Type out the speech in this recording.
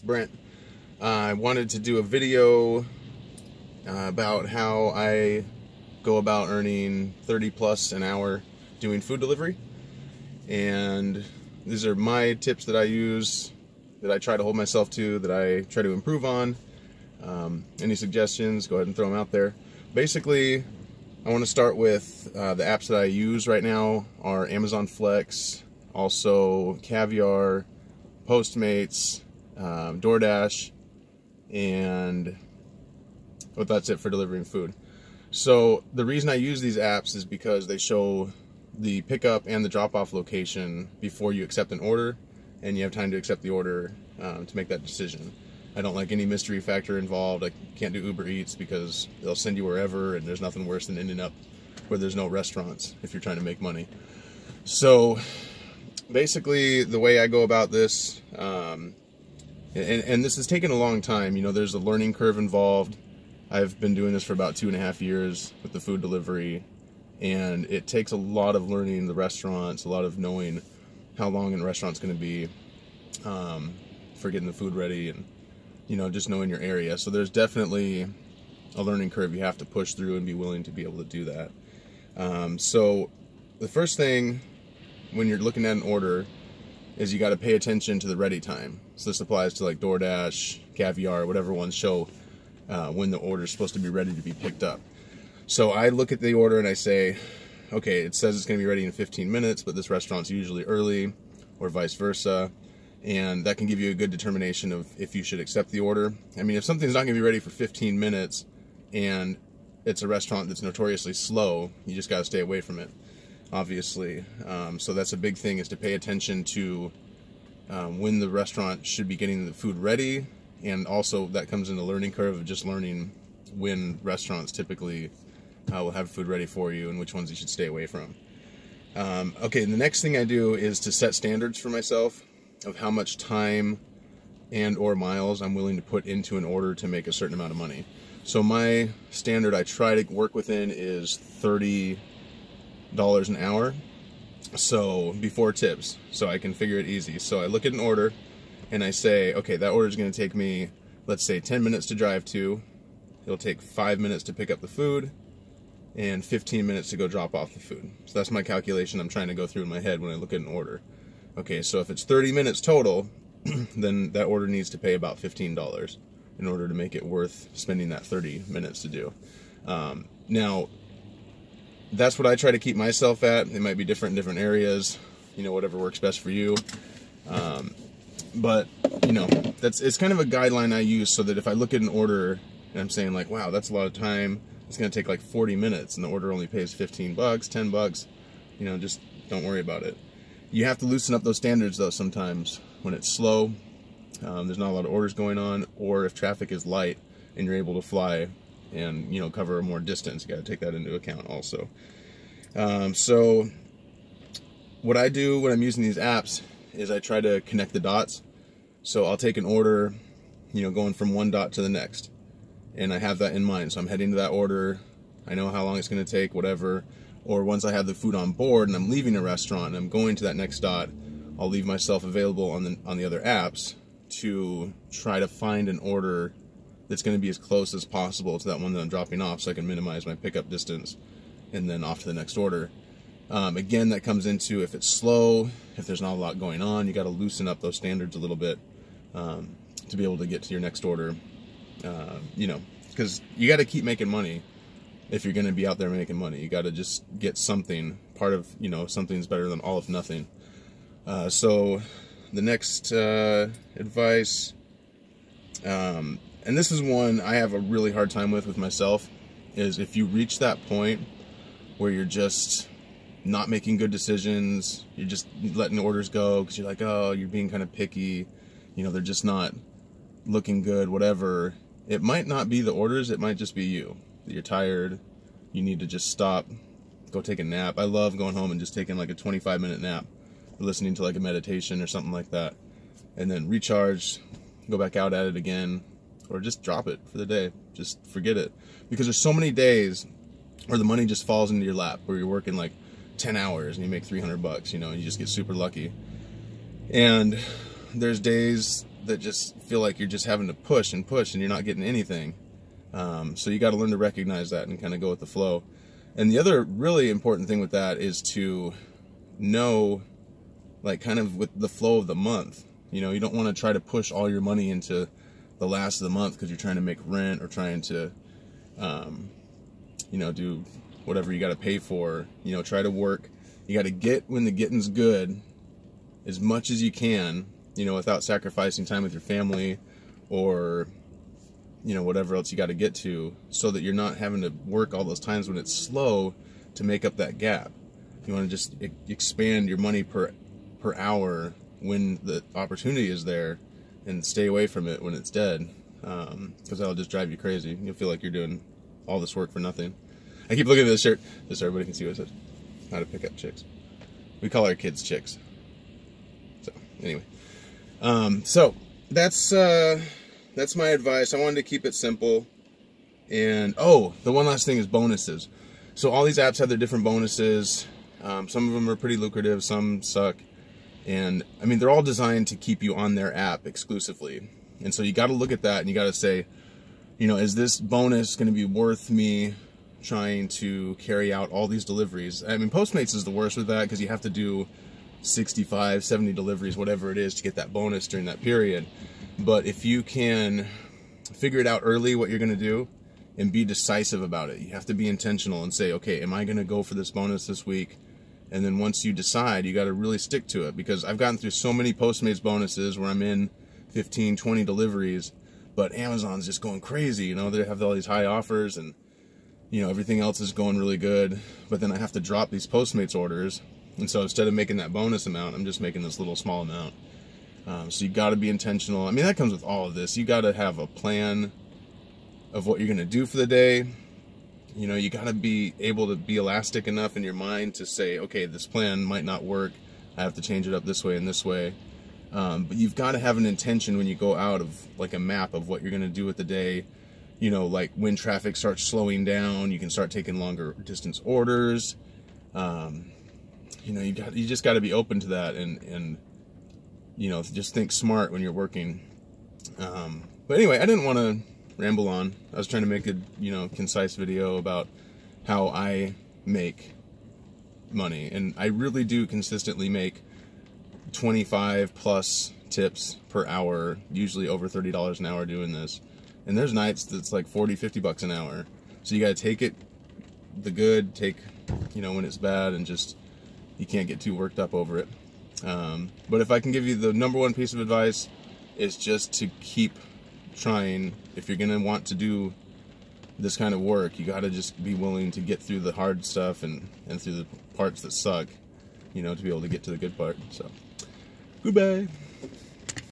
Brent. I wanted to do a video about how I go about earning 30 plus an hour doing food delivery, and these are my tips that I use, that I try to hold myself to, that I try to improve on. Any suggestions, go ahead and throw them out there. Basically, I want to start with the apps that I use right now are Amazon Flex, also Caviar, Postmates, DoorDash, and that's it for delivering food. So the reason I use these apps is because they show the pickup and the drop-off location before you accept an order, and you have time to accept the order to make that decision. I don't like any mystery factor involved. I can't do Uber Eats because they'll send you wherever, and there's nothing worse than ending up where there's no restaurants if you're trying to make money. So basically the way I go about this, and this has taken a long time, you know, there's a learning curve involved. I've been doing this for about 2.5 years with the food delivery, and it takes a lot of learning the restaurants, a lot of knowing how long a restaurant's going to be for getting the food ready, and you know, just knowing your area. So there's definitely a learning curve you have to push through and be willing to be able to do that. So the first thing when you're looking at an order is you got to pay attention to the ready time. So this applies to like DoorDash, Caviar, whatever ones show when the order is supposed to be ready to be picked up. So I look at the order and I say, okay, it says it's going to be ready in 15 minutes, but this restaurant's usually early, or vice versa. And that can give you a good determination of if you should accept the order. I mean, if something's not going to be ready for 15 minutes and it's a restaurant that's notoriously slow, you just got to stay away from it, obviously. So that's a big thing, is to pay attention to when the restaurant should be getting the food ready, and also that comes in the learning curve of just learning when restaurants typically will have food ready for you and which ones you should stay away from. Okay, and the next thing I do is to set standards for myself of how much time and or miles I'm willing to put into an order to make a certain amount of money. So my standard I try to work within is $30 an hour, so before tips, so I can figure it easy. So I look at an order and I say, okay, that order is going to take me, let's say, 10 minutes to drive to, it'll take 5 minutes to pick up the food, and 15 minutes to go drop off the food. So that's my calculation I'm trying to go through in my head when I look at an order. Okay, so if it's 30 minutes total, then that order needs to pay about $15 in order to make it worth spending that 30 minutes to do. Now, that's what I try to keep myself at. It might be different in different areas, you know, whatever works best for you. But, you know, it's kind of a guideline I use, so that if I look at an order and I'm saying like, wow, that's a lot of time, it's going to take like 40 minutes, and the order only pays 15 bucks, 10 bucks, you know, just don't worry about it. You have to loosen up those standards though sometimes when it's slow, there's not a lot of orders going on, or if traffic is light and you're able to fly and, you know, cover more distance. You got to take that into account also. So what I do when I'm using these apps is I try to connect the dots. So I'll take an order, you know, going from one dot to the next, and I have that in mind. So I'm heading to that order, I know how long it's going to take, whatever. Or once I have the food on board and I'm leaving a restaurant and I'm going to that next dot, I'll leave myself available on the other apps to try to find an order that's going to be as close as possible to that one that I'm dropping off, so I can minimize my pickup distance and then off to the next order. Again, that comes into if it's slow, if there's not a lot going on, you got to loosen up those standards a little bit to be able to get to your next order. You know, because you got to keep making money. If you're going to be out there making money, you got to just get something. Part of, you know, something's better than all of nothing. So the next advice, and this is one I have a really hard time with myself, is if you reach that point where you're just not making good decisions, you're just letting orders go because you're like, oh, you're being kind of picky, you know, they're just not looking good, whatever. It might not be the orders, it might just be you. You're tired, you need to just stop, go take a nap. I love going home and just taking like a 25-minute nap, or listening to like a meditation or something like that, and then recharge, go back out at it again, or just drop it for the day. Just forget it, because there's so many days where the money just falls into your lap, where you're working like 10 hours and you make 300 bucks, you know, and you just get super lucky. And there's days that just feel like you're just having to push and push and you're not getting anything. So you got to learn to recognize that and kind of go with the flow. And the other really important thing with that is to know, like, kind of with the flow of the month. You know, you don't want to try to push all your money into the last of the month because you're trying to make rent or trying to, you know, do whatever you got to pay for. You know, try to work. You got to get when the getting's good as much as you can, you know, without sacrificing time with your family or, you know, whatever else you got to get to, so that you're not having to work all those times when it's slow to make up that gap. You want to just expand your money per hour when the opportunity is there, and stay away from it when it's dead, because that'll just drive you crazy. You'll feel like you're doing all this work for nothing. I keep looking at this shirt just so everybody can see what it says. How to pick up chicks. We call our kids chicks. So anyway, so that's my advice. I wanted to keep it simple. And oh, the one last thing is bonuses. So all these apps have their different bonuses. Some of them are pretty lucrative, some suck. And I mean, they're all designed to keep you on their app exclusively. And so you got to look at that and you got to say, you know, is this bonus going to be worth me trying to carry out all these deliveries? I mean, Postmates is the worst with that because you have to do 65, 70 deliveries, whatever it is, to get that bonus during that period. But if you can figure it out early what you're going to do and be decisive about it, you have to be intentional and say, okay, am I going to go for this bonus this week? And then once you decide, you got to really stick to it, because I've gotten through so many Postmates bonuses where I'm in 15, 20 deliveries, but Amazon's just going crazy. You know, they have all these high offers and, you know, everything else is going really good, but then I have to drop these Postmates orders. And so instead of making that bonus amount, I'm just making this little small amount. So you got to be intentional. I mean, that comes with all of this. You got to have a plan of what you're going to do for the day. You know, you got to be able to be elastic enough in your mind to say, okay, this plan might not work. I have to change it up this way and this way. But you've got to have an intention when you go out, of like a map of what you're going to do with the day. You know, like when traffic starts slowing down, you can start taking longer distance orders. You know, you just got to be open to that, and you know, just think smart when you're working. But anyway, I didn't want to ramble on. I was trying to make a, you know, concise video about how I make money, and I really do consistently make 25 plus tips per hour, usually over $30 an hour doing this. And there's nights that's like 40, 50 bucks an hour. So you got to take it the good, take, you know, when it's bad, and just, you can't get too worked up over it. But if I can give you the number one piece of advice, is just to keep trying. If you're going to want to do this kind of work, you got to just be willing to get through the hard stuff and through the parts that suck, you know, to be able to get to the good part. So, goodbye.